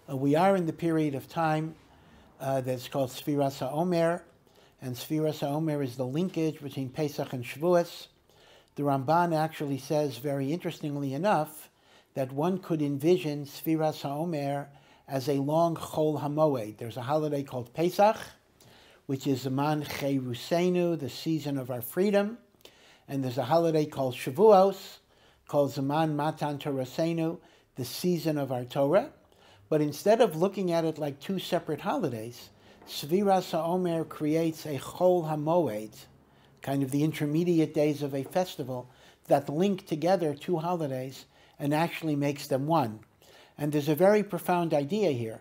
We are in the period of time that's called Sfiras HaOmer, and Sfiras HaOmer is the linkage between Pesach and Shavuot. The Ramban actually says, very interestingly enough, that one could envision Sfiras HaOmer as a long Chol HaMoed. There's a holiday called Pesach, which is Zaman Cherusenu, the season of our freedom, and there's a holiday called Shavuos, called Zaman Matan Torasenu, the season of our Torah. But instead of looking at it like two separate holidays, Sfiras HaOmer creates a Chol HaMoed, kind of the intermediate days of a festival, that link together two holidays and actually makes them one. And there's a very profound idea here,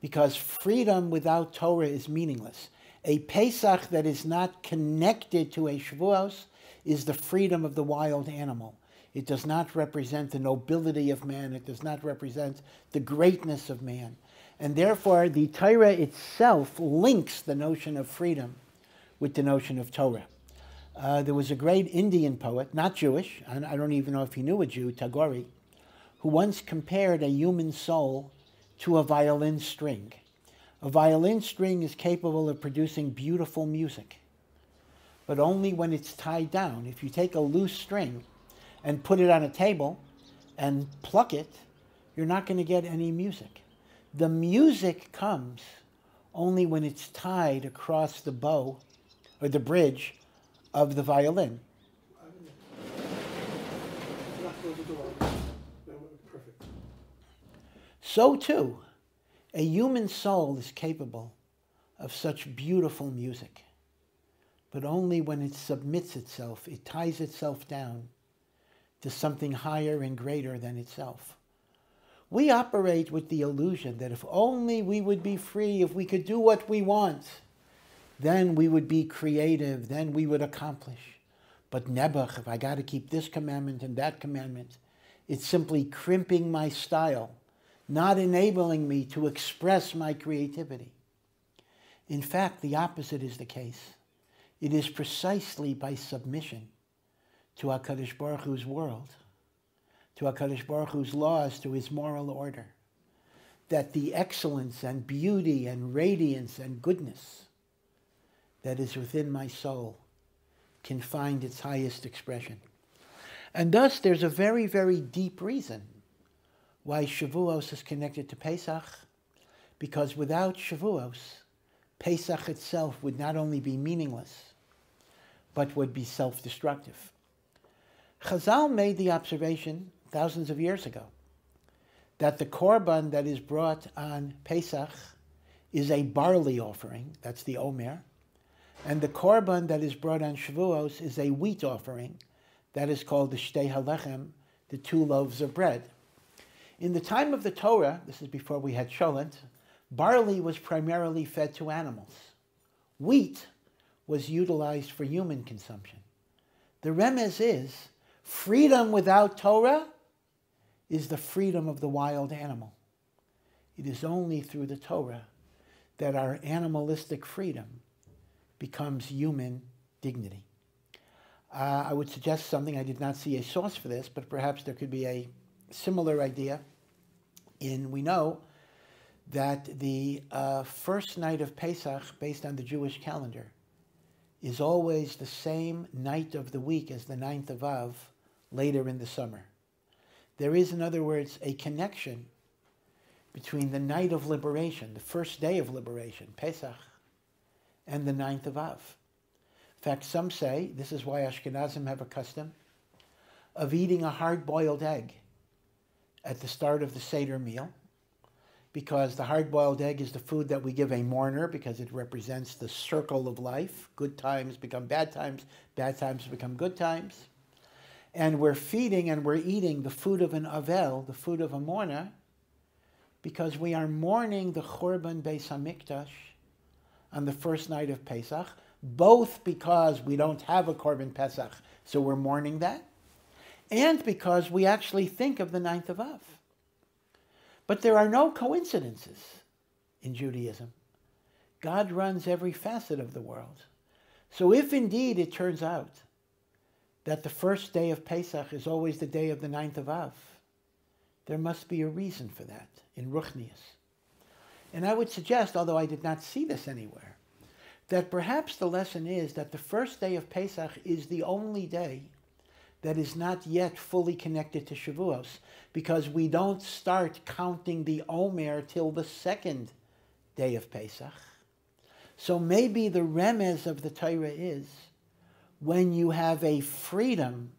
because freedom without Torah is meaningless. A Pesach that is not connected to a Shavuos is the freedom of the wild animal. It does not represent the nobility of man. It does not represent the greatness of man. And therefore, the Torah itself links the notion of freedom with the notion of Torah. There was a great Indian poet, not Jewish, and I don't even know if he knew a Jew, Tagore, who once compared a human soul to a violin string. A violin string is capable of producing beautiful music, but only when it's tied down. If you take a loose string and put it on a table and pluck it, you're not going to get any music. The music comes only when it's tied across the bow or the bridge of the violin. So too, a human soul is capable of such beautiful music, but only when it submits itself, it ties itself down to something higher and greater than itself. We operate with the illusion that if only we would be free, if we could do what we want, then we would be creative, then we would accomplish. But nebuch, if I got to keep this commandment and that commandment, it's simply crimping my style, not enabling me to express my creativity. In fact, the opposite is the case. It is precisely by submission to HaKadosh Baruch Hu's world, to HaKadosh Baruch Hu's laws, to his moral order, that the excellence and beauty and radiance and goodness that is within my soul can find its highest expression. And thus there's a very, very deep reason why Shavuos is connected to Pesach, because without Shavuos, Pesach itself would not only be meaningless, but would be self-destructive. Chazal made the observation thousands of years ago that the korban that is brought on Pesach is a barley offering, that's the Omer, and the korban that is brought on Shavuos is a wheat offering, that is called the Shtei HaLechem, the two loaves of bread. In the time of the Torah, this is before we had Sholent, barley was primarily fed to animals. Wheat was utilized for human consumption. The remez is, freedom without Torah is the freedom of the wild animal. It is only through the Torah that our animalistic freedom becomes human dignity. I would suggest something. I did not see a source for this, but perhaps there could be a similar idea. We know that the first night of Pesach, based on the Jewish calendar, is always the same night of the week as the 9th of Av, later in the summer. There is, in other words, a connection between the night of liberation, the first day of liberation, Pesach, and the 9th of Av. In fact, some say, this is why Ashkenazim have a custom of eating a hard-boiled egg at the start of the Seder meal, because the hard-boiled egg is the food that we give a mourner because it represents the circle of life. Good times become bad times become good times. And we're feeding and we're eating the food of an Avel, the food of a mourner, because we are mourning the Churban Beis HaMikdash on the first night of Pesach, both because we don't have a Korban Pesach, so we're mourning that, and because we actually think of the 9th of Av. But there are no coincidences in Judaism. God runs every facet of the world. So if indeed it turns out that the first day of Pesach is always the day of the 9th of Av, there must be a reason for that in Ruchnius. And I would suggest, although I did not see this anywhere, that perhaps the lesson is that the first day of Pesach is the only day that is not yet fully connected to Shavuos, because we don't start counting the Omer till the second day of Pesach. So maybe the remez of the Torah is, when you have a freedom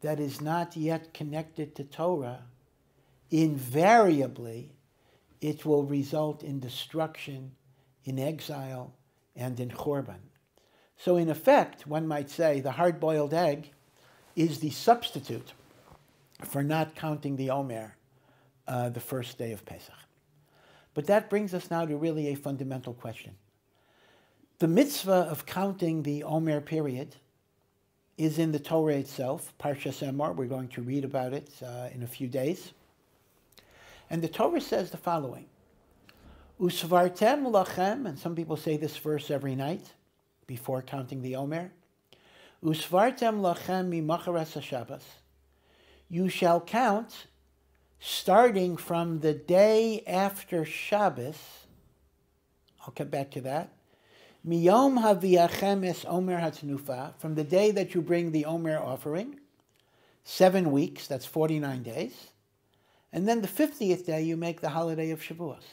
that is not yet connected to Torah, invariably it will result in destruction, in exile, and in Churban. So in effect, one might say the hard-boiled egg is the substitute for not counting the Omer the first day of Pesach. But that brings us now to really a fundamental question. The mitzvah of counting the Omer period is in the Torah itself, Parshas Emor. We're going to read about it in a few days. And the Torah says the following: Usvartem lachem, and some people say this verse every night before counting the Omer. Usvartem lachem mimacharas haShabbos. You shall count starting from the day after Shabbos. I'll come back to that. Miyom haviachem es Omer hatnufa, from the day that you bring the Omer offering, 7 weeks, that's 49 days. And then the 50th day you make the holiday of Shavuos.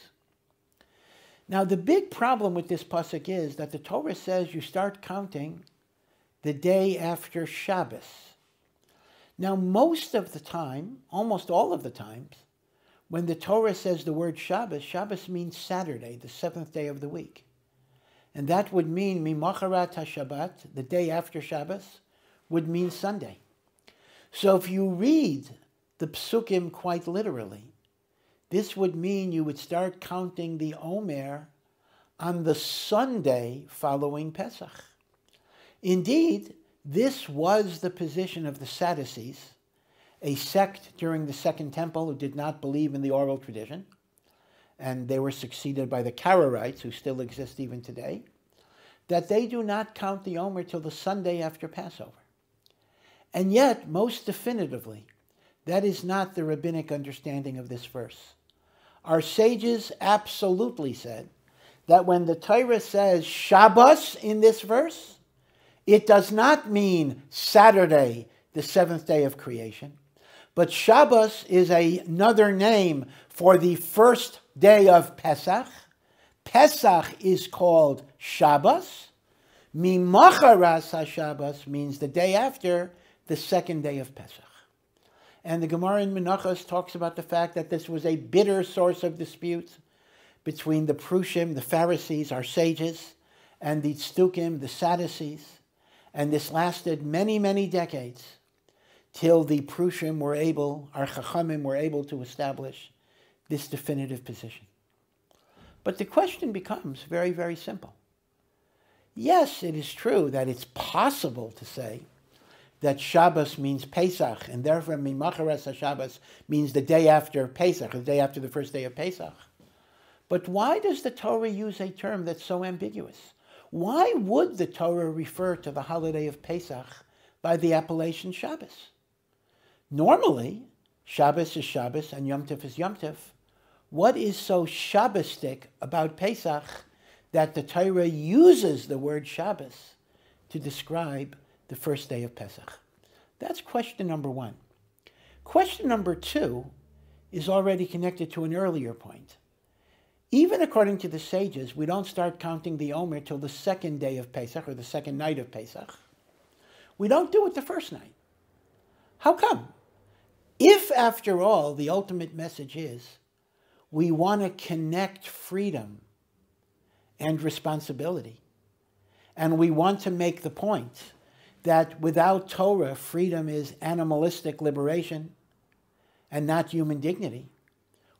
Now the big problem with this pasuk is that the Torah says you start counting the day after Shabbos. Now most of the time, almost all of the times, when the Torah says the word Shabbos, Shabbos means Saturday, the 7th day of the week. And that would mean Mimacharat HaShabbat, the day after Shabbos, would mean Sunday. So if you read the psukim quite literally, this would mean you would start counting the Omer on the Sunday following Pesach. Indeed, this was the position of the Sadducees, a sect during the Second Temple who did not believe in the oral tradition, and they were succeeded by the Karaites, who still exist even today, that they do not count the Omer till the Sunday after Passover. And yet, most definitively, that is not the rabbinic understanding of this verse. Our sages absolutely said that when the Torah says Shabbos in this verse, it does not mean Saturday, the 7th day of creation, but Shabbos is another name for the first day of Pesach. Pesach is called Shabbos. Mimacharas HaShabbos means the day after the second day of Pesach. And the Gemara in Menachos talks about the fact that this was a bitter source of dispute between the Prushim, the Pharisees, our sages, and the Tzdukim, the Sadducees. And this lasted many, many decades till the Prushim were able, our Chachamim were able to establish this definitive position. But the question becomes very, very simple. Yes, it is true that it's possible to say that Shabbos means Pesach, and therefore Mimacharas HaShabbos means the day after Pesach, the day after the first day of Pesach. But why does the Torah use a term that's so ambiguous? Why would the Torah refer to the holiday of Pesach by the appellation Shabbos? Normally, Shabbos is Shabbos and Yom Tov is Yom Tov. What is so Shabbostic about Pesach that the Torah uses the word Shabbos to describe the first day of Pesach? That's question number one. Question number two is already connected to an earlier point. Even according to the sages, we don't start counting the Omer till the second day of Pesach, or the second night of Pesach. We don't do it the first night. How come? If, after all, the ultimate message is we want to connect freedom and responsibility, and we want to make the point that without Torah, freedom is animalistic liberation and not human dignity,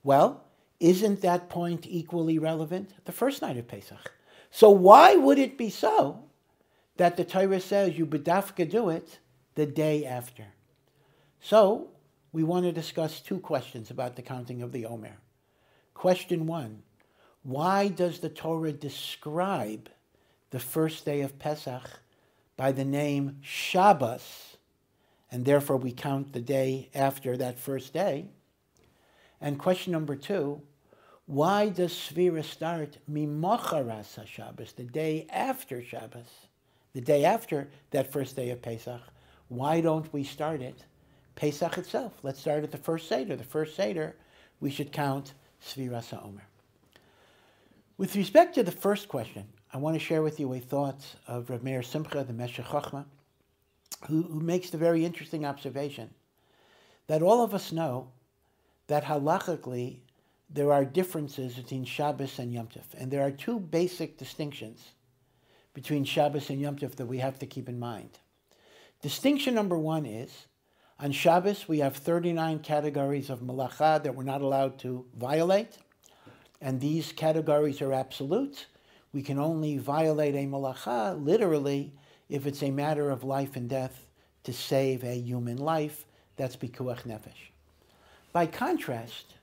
well, isn't that point equally relevant the first night of Pesach? So why would it be so that the Torah says you bedafka do it the day after? So we want to discuss two questions about the counting of the Omer. Question one, why does the Torah describe the first day of Pesach by the name Shabbos, and therefore we count the day after that first day? And question number two, Why does Svira start Mimocharas HaShabbos, the day after Shabbos, the day after that first day of Pesach? Why don't we start it Pesach itself? Let's start at the first Seder. The first Seder, we should count Sviras HaOmer. With respect to the first question, I want to share with you a thought of Rav Meir Simcha, the Meshech Chochmah, who makes the very interesting observation that all of us know that halachically there are differences between Shabbos and Yom Tov. And there are two basic distinctions between Shabbos and Yom Tov that we have to keep in mind. Distinction number one is, on Shabbos we have 39 categories of malacha that we're not allowed to violate. And these categories are absolute. We can only violate a malacha, literally, if it's a matter of life and death to save a human life. That's pikuach nefesh. By contrast,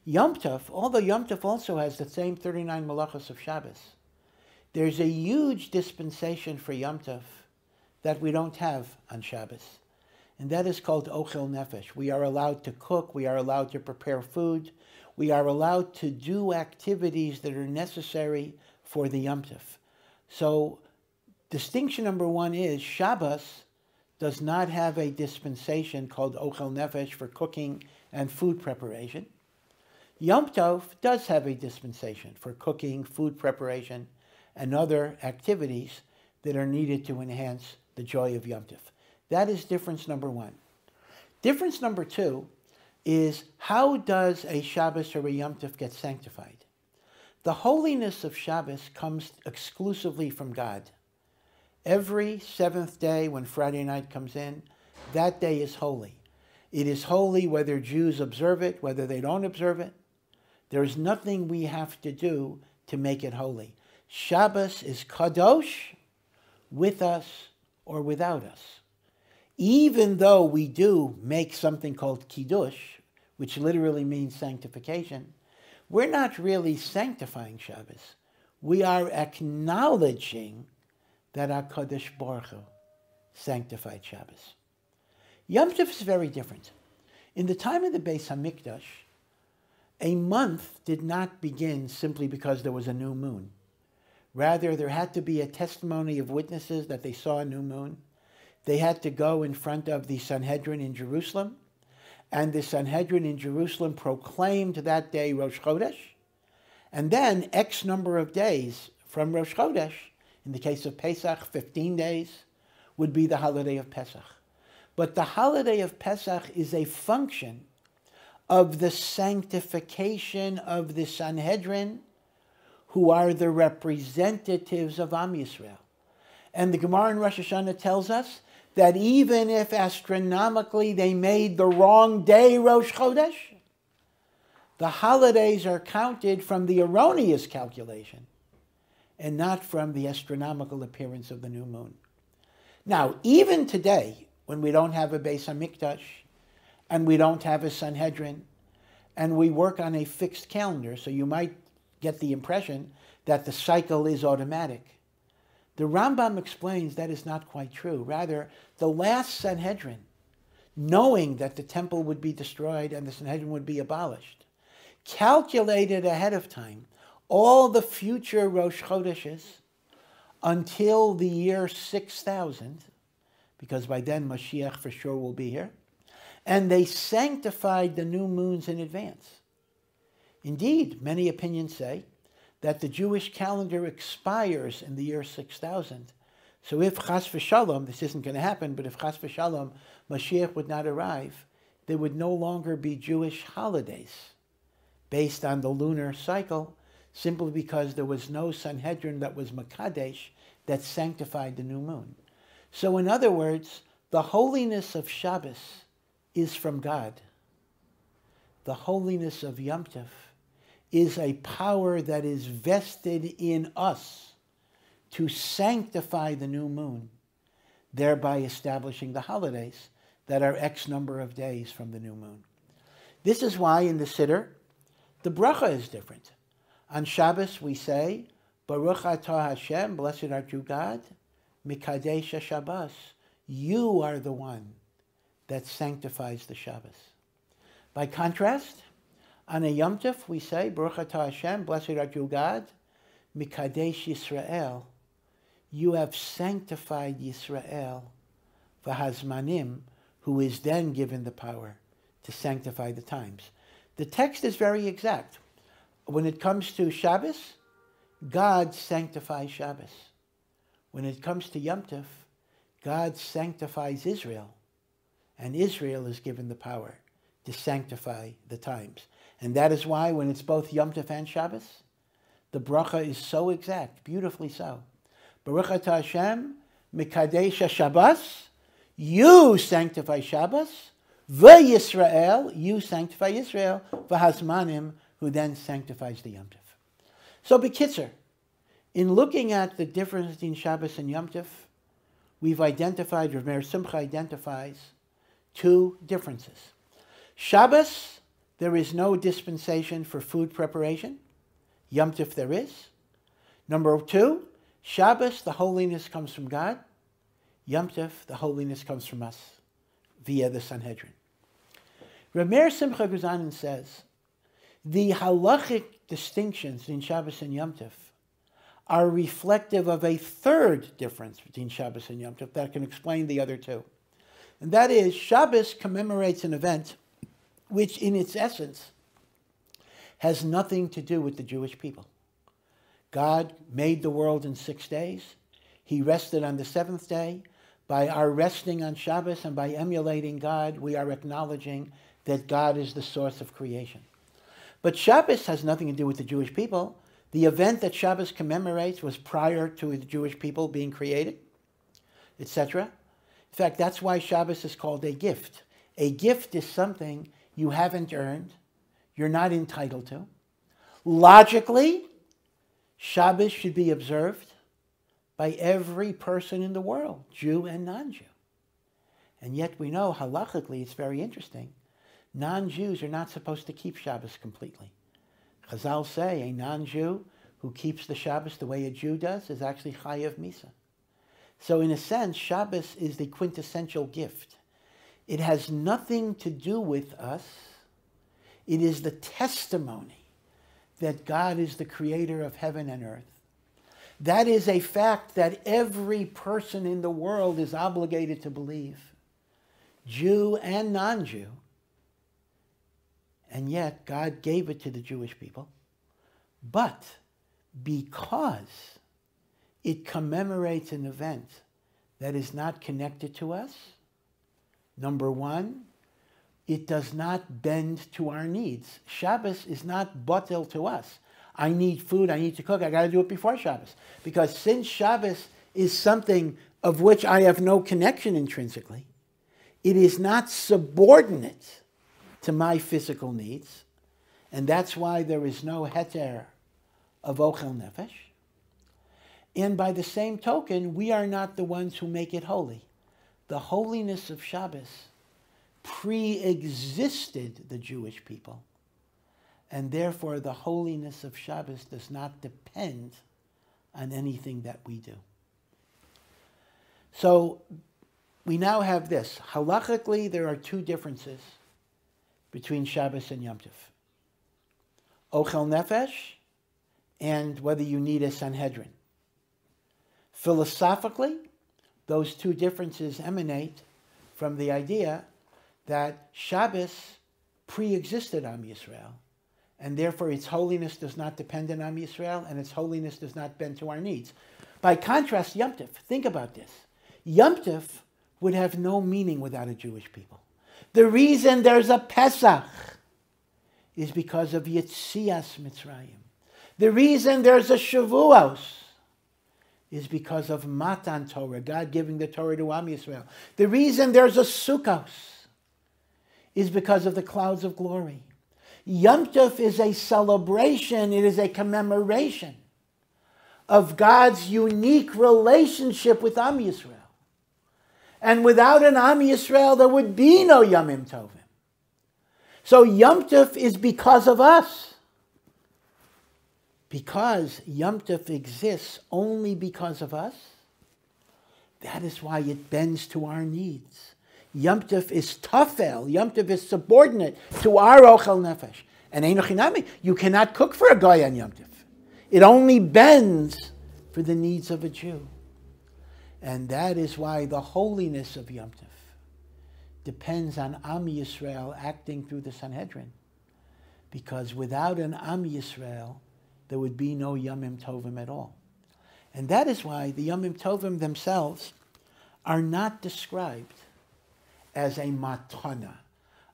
Yom Tov, although Yom Tov also has the same 39 malachos of Shabbos, there's a huge dispensation for Yom Tov that we don't have on Shabbos. And that is called ochel nefesh. We are allowed to cook, we are allowed to prepare food, we are allowed to do activities that are necessary for the Yom Tov. So distinction number one is Shabbos does not have a dispensation called ochel nefesh for cooking and food preparation. Yom Tov does have a dispensation for cooking, food preparation, and other activities that are needed to enhance the joy of Yom Tov. That is difference number one. Difference number two is, how does a Shabbos or a Yom Tov get sanctified? The holiness of Shabbos comes exclusively from God. Every seventh day when Friday night comes in, that day is holy. It is holy whether Jews observe it, whether they don't observe it. There is nothing we have to do to make it holy. Shabbos is kadosh, with us or without us. Even though we do make something called kiddush, which literally means sanctification, we're not really sanctifying Shabbos. We are acknowledging that HaKadosh Baruch Hu sanctified Shabbos. Yom Tov is very different. In the time of the Beis HaMikdash, a month did not begin simply because there was a new moon. Rather, there had to be a testimony of witnesses that they saw a new moon. They had to go in front of the Sanhedrin in Jerusalem, and the Sanhedrin in Jerusalem proclaimed that day Rosh Chodesh, and then X number of days from Rosh Chodesh, in the case of Pesach, 15 days, would be the holiday of Pesach. But the holiday of Pesach is a function of the sanctification of the Sanhedrin, who are the representatives of Am Yisrael. And the Gemara in Rosh Hashanah tells us that even if astronomically they made the wrong day Rosh Chodesh, the holidays are counted from the erroneous calculation and not from the astronomical appearance of the new moon. Now, even today, when we don't have a Beis HaMikdash, and we don't have a Sanhedrin, and we work on a fixed calendar, so you might get the impression that the cycle is automatic. The Rambam explains that is not quite true. Rather, the last Sanhedrin, knowing that the temple would be destroyed and the Sanhedrin would be abolished, calculated ahead of time all the future Rosh Chodeshes until the year 6000, because by then Mashiach for sure will be here, and they sanctified the new moons in advance. Indeed, many opinions say that the Jewish calendar expires in the year 6000. So if chas v'shalom, this isn't going to happen, but if chas v'shalom, Mashiach would not arrive, there would no longer be Jewish holidays based on the lunar cycle, simply because there was no Sanhedrin that was Makadesh that sanctified the new moon. So in other words, the holiness of Shabbos is from God. The holiness of Yom Tov is a power that is vested in us to sanctify the new moon, thereby establishing the holidays that are X number of days from the new moon. This is why in the Siddur, the bracha is different. On Shabbos we say, Baruch atah Hashem, blessed art you God, Mikadesh HaShabbos. You are the one that sanctifies the Shabbos. By contrast, On a Yom Tov, we say, Baruch atah Hashem, blessed art you, God, Mikadesh Yisrael. You have sanctified Yisrael, v'hazmanim, who is then given the power to sanctify the times. The text is very exact. When it comes to Shabbos, God sanctifies Shabbos. When it comes to Yom Tov, God sanctifies Israel, and Israel is given the power to sanctify the times. And that is why when it's both Yom Tov and Shabbos, the bracha is so exact, beautifully so. Baruch atah Hashem, Mikadesh Shabbos, you sanctify Shabbos, v'Yisrael, you sanctify Israel, v'hazmanim, who then sanctifies the Yom Tov. So, b'kitzur, in looking at the difference between Shabbos and Yom Tov, we've identified, Rav Meir Simcha identifies, two differences. Shabbos, there is no dispensation for food preparation. Yom Tov there is. Number two, Shabbos, the holiness comes from God. Yom Tov, the holiness comes from us via the Sanhedrin. Rav Meir Simcha goes on and says, the halachic distinctions between Shabbos and Yom Tov are reflective of a third difference between Shabbos and Yom Tov that can explain the other two. And that is, Shabbos commemorates an event which in its essence has nothing to do with the Jewish people. God made the world in 6 days. He rested on the seventh day. By our resting on Shabbos and by emulating God, we are acknowledging that God is the source of creation. But Shabbos has nothing to do with the Jewish people. The event that Shabbos commemorates was prior to the Jewish people being created, etc. In fact, that's why Shabbos is called a gift. A gift is something you haven't earned, you're not entitled to. Logically, Shabbos should be observed by every person in the world, Jew and non-Jew. And yet we know, halachically, it's very interesting. Non-Jews are not supposed to keep Shabbos completely. Chazal say a non-Jew who keeps the Shabbos the way a Jew does is actually chayav misa. So in a sense, Shabbos is the quintessential gift. It has nothing to do with us. It is the testimony that God is the creator of heaven and earth. That is a fact that every person in the world is obligated to believe, Jew and non-Jew. And yet God gave it to the Jewish people. But because it commemorates an event that is not connected to us, number one, it does not bend to our needs. Shabbos is not batel to us. I need food, I need to cook, I got to do it before Shabbos. Because since Shabbos is something of which I have no connection intrinsically, it is not subordinate to my physical needs. And that's why there is no heter of ochel nefesh. And by the same token, we are not the ones who make it holy. The holiness of Shabbos pre-existed the Jewish people. And therefore, the holiness of Shabbos does not depend on anything that we do. So, we now have this. Halachically, there are two differences between Shabbos and Yom Tov. Ochel nefesh, and whether you need a Sanhedrin. Philosophically, those two differences emanate from the idea that Shabbos pre-existed Am Yisrael, and therefore its holiness does not depend on Am Yisrael, and its holiness does not bend to our needs. By contrast, Yom Tov, think about this. Yom Tov would have no meaning without a Jewish people. The reason there's a Pesach is because of Yetzias Mitzrayim. The reason there's a Shavuot is because of Matan Torah, God giving the Torah to Am Yisrael. The reason there's a Sukkos is because of the clouds of glory. Yom Tov is a celebration, it is a commemoration of God's unique relationship with Am Yisrael. And without an Am Yisrael, there would be no Yomim Tovim. So Yom Tov is because of us. Because Yom Tov exists only because of us, that is why it bends to our needs. Yom Tov is tafel. Yom Tov is subordinate to our ochel nefesh. And Einochinami, you cannot cook for a Goy on Yom Tov. It only bends for the needs of a Jew. And that is why the holiness of Yom Tov depends on Am Yisrael acting through the Sanhedrin. Because without an Am Yisrael, there would be no Yomim Tovim at all. And that is why the Yomim Tovim themselves are not described as a matana.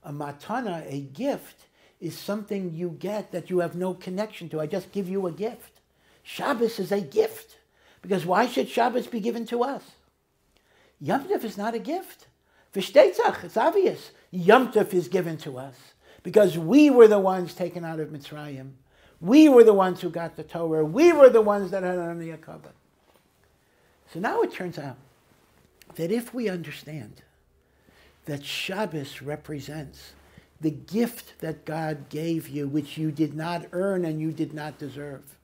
A matana, a gift, is something you get that you have no connection to. I just give you a gift. Shabbos is a gift. Because why should Shabbos be given to us? Yom Tov is not a gift. V'shteitzach, it's obvious. Yom Tov is given to us because we were the ones taken out of Mitzrayim. We were the ones who got the Torah. We were the ones that had an Kabbalah. So now it turns out that if we understand that Shabbos represents the gift that God gave you, which you did not earn and you did not deserve,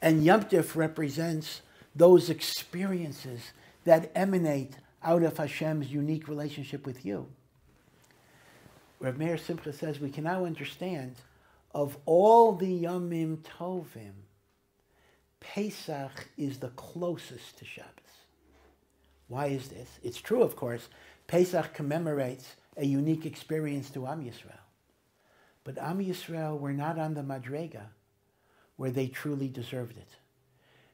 and Yom Tov represents those experiences that emanate out of Hashem's unique relationship with you. Rav Meir Simcha says we can now understand of all the Yomim Tovim, Pesach is the closest to Shabbos. Why is this? It's true, of course. Pesach commemorates a unique experience to Am Yisrael. But Am Yisrael were not on the Madrega where they truly deserved it.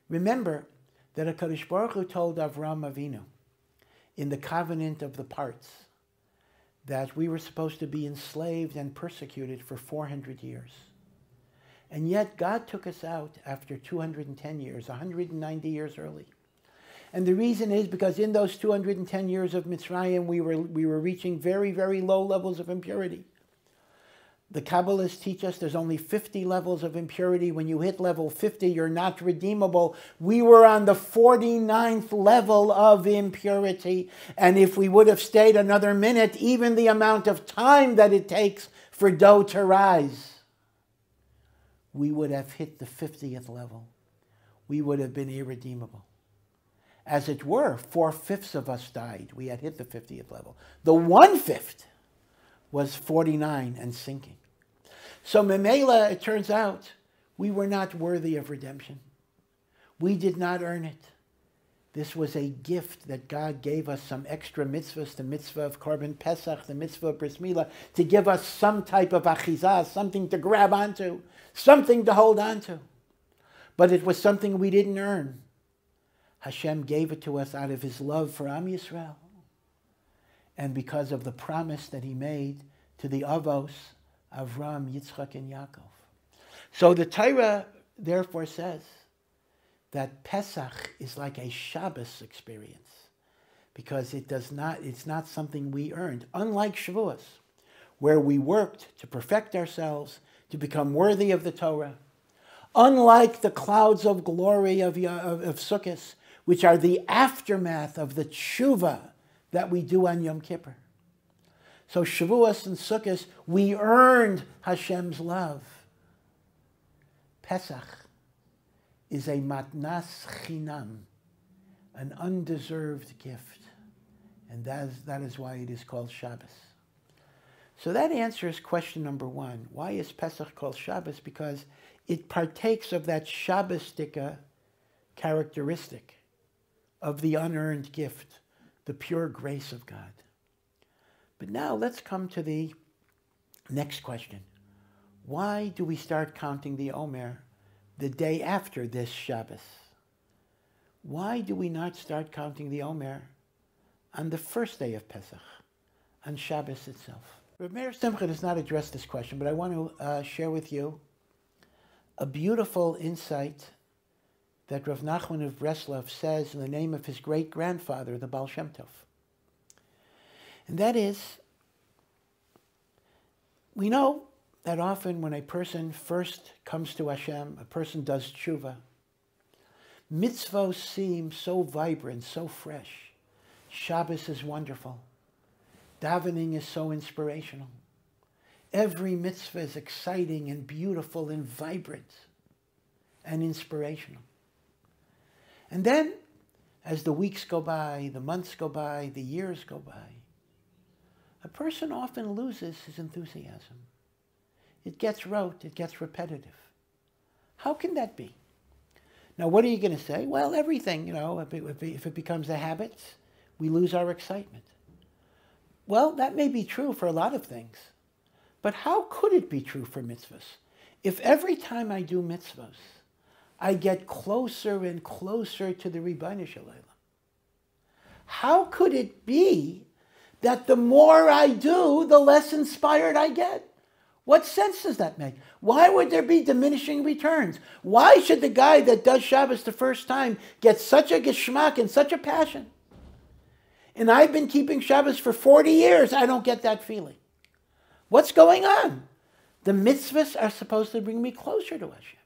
Remember that HaKadosh Baruch Hu told Avraham Avinu in the covenant of the parts that we were supposed to be enslaved and persecuted for 400 years. And yet God took us out after 210 years, 190 years early. And the reason is because in those 210 years of Mitzrayim, we were reaching very, very low levels of impurity. The Kabbalists teach us there's only 50 levels of impurity. When you hit level 50, you're not redeemable. We were on the 49th level of impurity. And if we would have stayed another minute, even the amount of time that it takes for dough to rise, we would have hit the 50th level. We would have been irredeemable. As it were, 4/5 of us died. We had hit the 50th level. The 1/5 was 49 and sinking. So Memela, it turns out, we were not worthy of redemption. We did not earn it. This was a gift that God gave us, some extra mitzvahs, the mitzvah of Korban Pesach, the mitzvah of Bris Milah, to give us some type of achizah, something to grab onto, something to hold onto. But it was something we didn't earn. Hashem gave it to us out of his love for Am Yisrael, and because of the promise that he made to the Avos, Avram, Yitzchak, and Yaakov. So the Torah therefore says that Pesach is like a Shabbos experience because it's not something we earned. Unlike Shavuot, where we worked to perfect ourselves, to become worthy of the Torah. Unlike the clouds of glory of Sukkot, which are the aftermath of the tshuva that we do on Yom Kippur. So Shavuos and Sukkot, we earned Hashem's love. Pesach is a matnas chinam, an undeserved gift. And that is why it is called Shabbos. So that answers question number one. Why is Pesach called Shabbos? Because it partakes of that Shabbostika characteristic of the unearned gift, the pure grace of God. But now let's come to the next question. Why do we start counting the Omer the day after this Shabbos? Why do we not start counting the Omer on the first day of Pesach, on Shabbos itself? Rabbi Meir Simcha does not address this question, but I want to share with you a beautiful insight that Rav Nachman of Breslov says in the name of his great-grandfather, the Baal Shem Tov. And that is, we know that often when a person first comes to Hashem, a person does tshuva, mitzvos seem so vibrant, so fresh. Shabbos is wonderful. Davening is so inspirational. Every mitzvah is exciting and beautiful and vibrant and inspirational. And then, as the weeks go by, the months go by, the years go by, a person often loses his enthusiasm. It gets rote, it gets repetitive. How can that be? Now, what are you going to say? Well, everything, if it becomes a habit, we lose our excitement. Well, that may be true for a lot of things. But how could it be true for mitzvahs? If every time I do mitzvahs, I get closer and closer to the Ribbono Shel Olam, how could it be that the more I do, the less inspired I get? What sense does that make? Why would there be diminishing returns? Why should the guy that does Shabbos the first time get such a geschmack and such a passion? And I've been keeping Shabbos for 40 years. I don't get that feeling. What's going on? The mitzvahs are supposed to bring me closer to Hashem.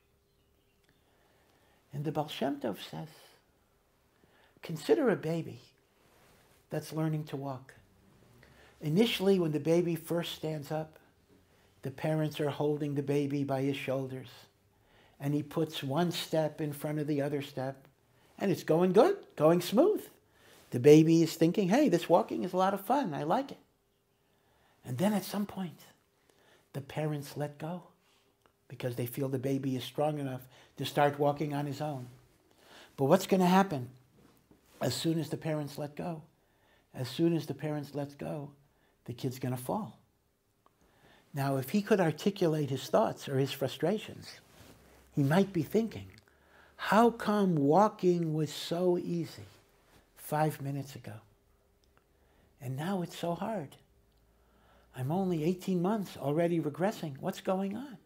And the Baal Shem Tov says, consider a baby that's learning to walk. Initially, when the baby first stands up, the parents are holding the baby by his shoulders, and he puts one step in front of the other step, and it's going good, going smooth. The baby is thinking, hey, this walking is a lot of fun. I like it. And then at some point, the parents let go because they feel the baby is strong enough to start walking on his own. But what's going to happen as soon as the parents let go? As soon as the parents let go, the kid's going to fall. Now, if he could articulate his thoughts or his frustrations, he might be thinking, how come walking was so easy 5 minutes ago? And now it's so hard. I'm only 18 months already regressing. What's going on?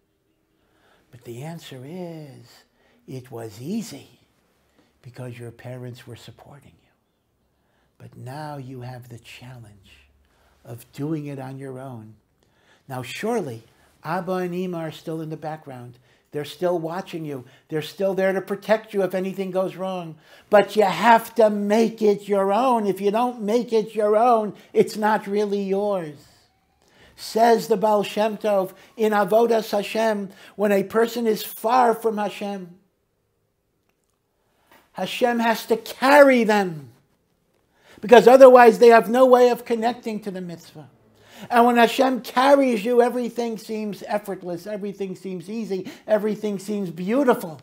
But the answer is, it was easy because your parents were supporting you. But now you have the challenge of doing it on your own. Now, surely, Abba and Ima are still in the background. They're still watching you. They're still there to protect you if anything goes wrong. But you have to make it your own. If you don't make it your own, it's not really yours. Says the Baal Shem Tov, in Avodas Hashem, when a person is far from Hashem, Hashem has to carry them, because otherwise they have no way of connecting to the mitzvah. And when Hashem carries you, everything seems effortless, everything seems easy, everything seems beautiful.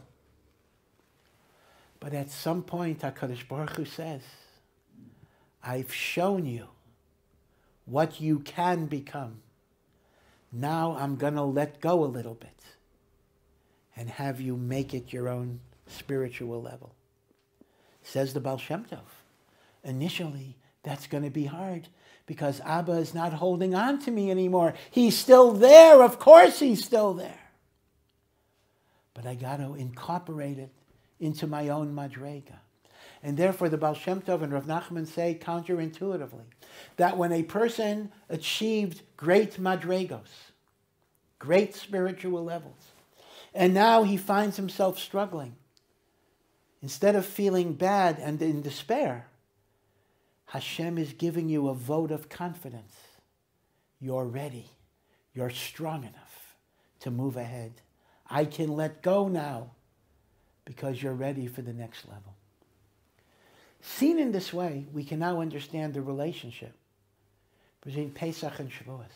But at some point, HaKadosh Baruch Hu says, I've shown you what you can become. Now I'm going to let go a little bit and have you make it your own spiritual level. Says the Baal Shem Tov. Initially, that's going to be hard because Abba is not holding on to me anymore. He's still there. Of course he's still there. But I got to incorporate it into my own madrega. And therefore, the Baal Shem Tov and Rav Nachman say counterintuitively that when a person achieved great madregos, great spiritual levels, and now he finds himself struggling, instead of feeling bad and in despair, Hashem is giving you a vote of confidence. You're ready. You're strong enough to move ahead. I can let go now because you're ready for the next level. Seen in this way, we can now understand the relationship between Pesach and Shavuot.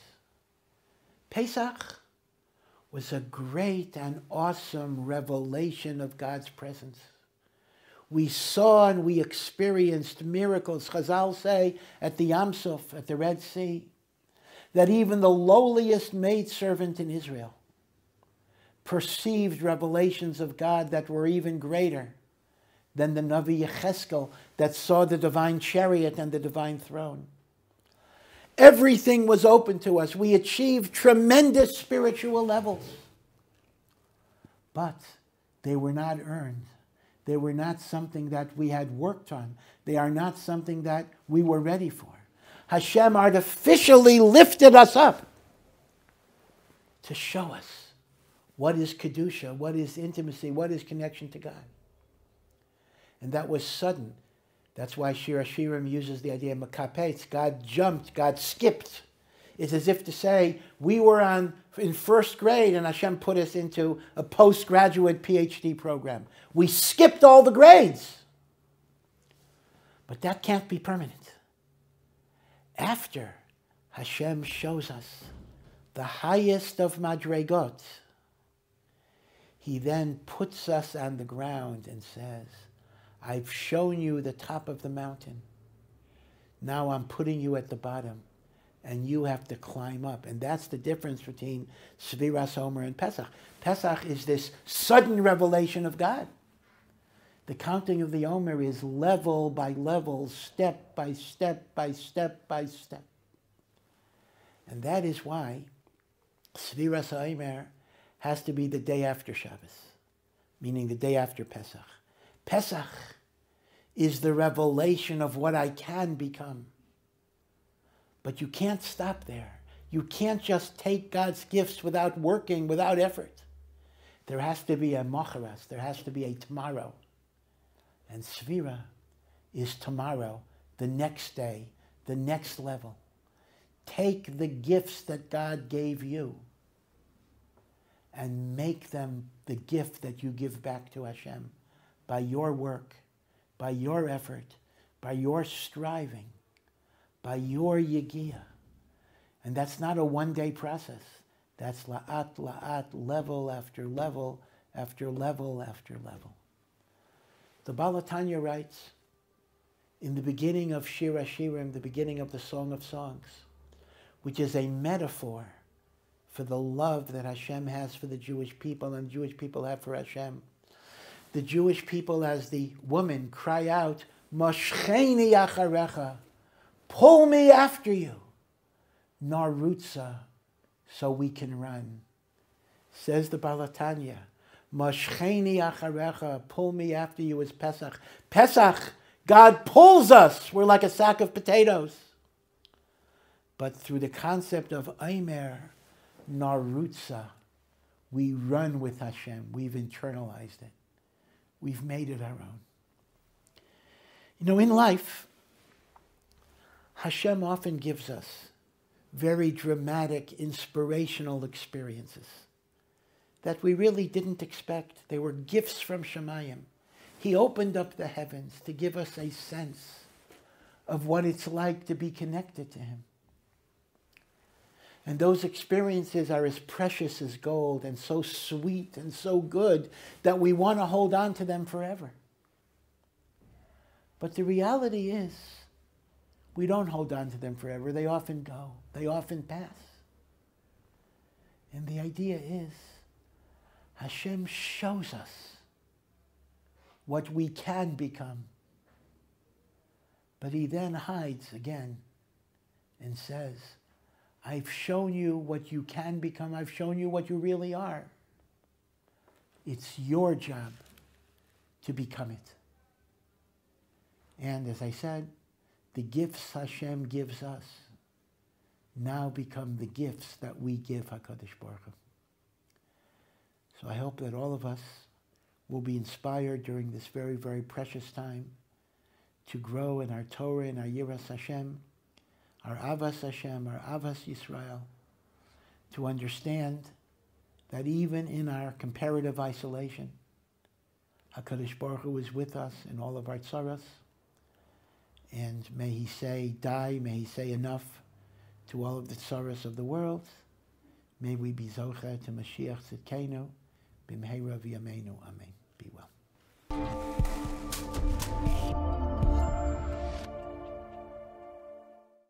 Pesach was a great and awesome revelation of God's presence. We saw and we experienced miracles. Chazal say at the Yam Suf, at the Red Sea, that even the lowliest maidservant in Israel perceived revelations of God that were even greater than the Navi Yecheskel that saw the divine chariot and the divine throne. Everything was open to us. We achieved tremendous spiritual levels. But they were not earned. They were not something that we had worked on. They are not something that we were ready for. Hashem artificially lifted us up to show us what is Kedusha, what is intimacy, what is connection to God. And that was sudden. That's why Shir HaShirim uses the idea of makapetz. God jumped, God skipped. It's as if to say, we were in first grade and Hashem put us into a postgraduate PhD program. We skipped all the grades. But that can't be permanent. After Hashem shows us the highest of madregot, he then puts us on the ground and says, I've shown you the top of the mountain. Now I'm putting you at the bottom, and you have to climb up. And that's the difference between Sviras Omer and Pesach. Pesach is this sudden revelation of God. The counting of the Omer is level by level, step by step by step by step. And that is why Sviras Omer has to be the day after Shabbos, meaning the day after Pesach. Pesach is the revelation of what I can become. But you can't stop there. You can't just take God's gifts without working, without effort. There has to be a macharas, there has to be a tomorrow. And Svira is tomorrow, the next day, the next level. Take the gifts that God gave you and make them the gift that you give back to Hashem by your work, by your effort, by your striving, by your yigiyah. And that's not a one-day process. That's la'at, level after level after level after level. The Baal Tanya writes, in the beginning of Shir HaShirim, the beginning of the Song of Songs, which is a metaphor for the love that Hashem has for the Jewish people and the Jewish people have for Hashem. The Jewish people, as the woman, cry out, Moshcheni acharecha, pull me after you, narutza, so we can run. Says the Baal Tanya, Moshcheni acharecha, pull me after you is Pesach. Pesach, God pulls us. We're like a sack of potatoes. But through the concept of Omer, narutza, we run with Hashem. We've internalized it. We've made it our own. You know, in life, Hashem often gives us very dramatic, inspirational experiences that we really didn't expect. They were gifts from Shemayim. He opened up the heavens to give us a sense of what it's like to be connected to Him. And those experiences are as precious as gold and so sweet and so good that we want to hold on to them forever. But the reality is, we don't hold on to them forever. They often go. They often pass. And the idea is, Hashem shows us what we can become. But He then hides again and says, I've shown you what you can become. I've shown you what you really are. It's your job to become it. And as I said, the gifts Hashem gives us now become the gifts that we give HaKadosh Baruch Hu. So I hope that all of us will be inspired during this very, very precious time to grow in our Torah and our Yiras Hashem, our Avas Hashem, our Avas Yisrael, to understand that even in our comparative isolation, HaKadosh Baruch Hu is with us in all of our tzaras, and may He say, die, may He say enough to all of the tzaras of the world. May we be zocheh to Mashiach Tzidkenu, b'mheira v'yameinu, amen. Be well.